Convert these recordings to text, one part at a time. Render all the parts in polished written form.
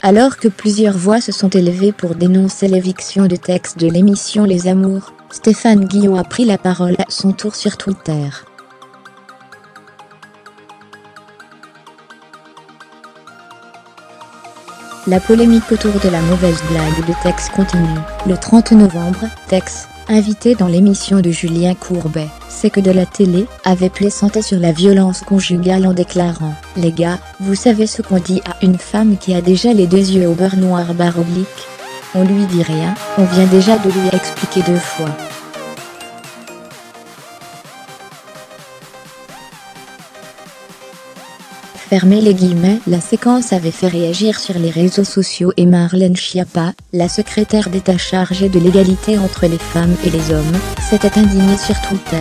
Alors que plusieurs voix se sont élevées pour dénoncer l'éviction de Tex de l'émission Les Amours, Stéphane Guillon a pris la parole à son tour sur Twitter. La polémique autour de la mauvaise blague de Tex continue. Le 30 novembre, Tex, invité dans l'émission de Julien Courbet, C'est que de la télé, avait plaisanté sur la violence conjugale en déclarant « Les gars, vous savez ce qu'on dit à une femme qui a déjà les 2 yeux au beurre noir /oblique ? On lui dit rien, on vient déjà de lui expliquer 2 fois. » Fermez les guillemets. La séquence avait fait réagir sur les réseaux sociaux et Marlène Schiappa, la secrétaire d'État chargée de l'égalité entre les femmes et les hommes, s'était indignée sur Twitter.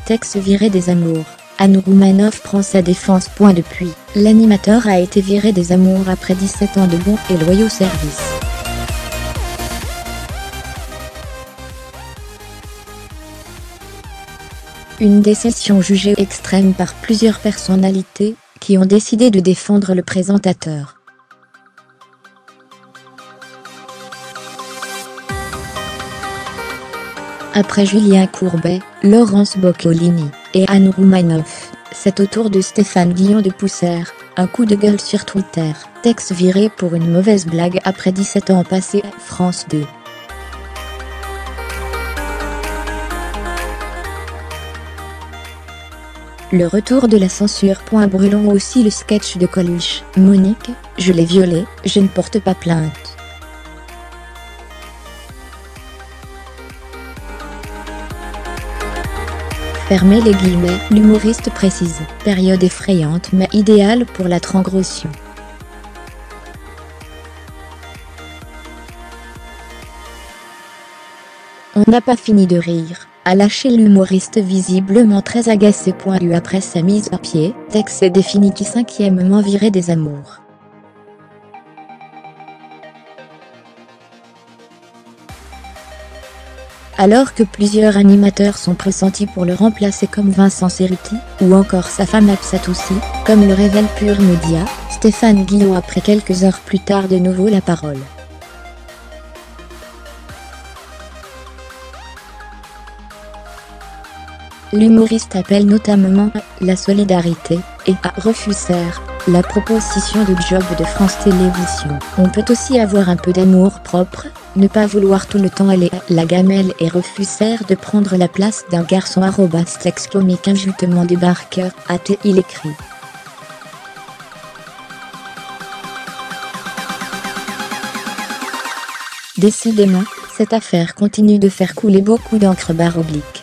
Tex viré des Amours. Anne Roumanoff prend sa défense. Depuis, l'animateur a été viré des Amours après 17 ans de bons et loyaux services. Une décision jugée extrême par plusieurs personnalités, qui ont décidé de défendre le présentateur. Après Julien Courbet, Laurence Boccolini et Anne Roumanoff, c'est au tour de Stéphane Guillon de pousser un coup de gueule sur Twitter. Tex viré pour une mauvaise blague après 17 ans passés à France 2. Le retour de la censure. Brûlons aussi le sketch de Coluche. Monique, je l'ai violé, je ne porte pas plainte. Fermez les guillemets. L'humoriste précise. Période effrayante mais idéale pour la transgression. On n'a pas fini de rire, a lâché l'humoriste visiblement très agacé. Après sa mise à pied, Tex est défini qui 5e viré des Amours. Alors que plusieurs animateurs sont pressentis pour le remplacer comme Vincent Cerruti, ou encore sa femme Absatoussi, comme le révèle Pure Média, Stéphane Guillon a pris quelques heures plus tard de nouveau la parole. L'humoriste appelle notamment à la solidarité et à refuser la proposition de job de France Télévisions. On peut aussi avoir un peu d'amour propre, ne pas vouloir tout le temps aller à la gamelle et refuser de prendre la place d'un garçon. Tex comique injustement débarqueur, a-t-il écrit. Décidément, cette affaire continue de faire couler beaucoup d'encre /oblique.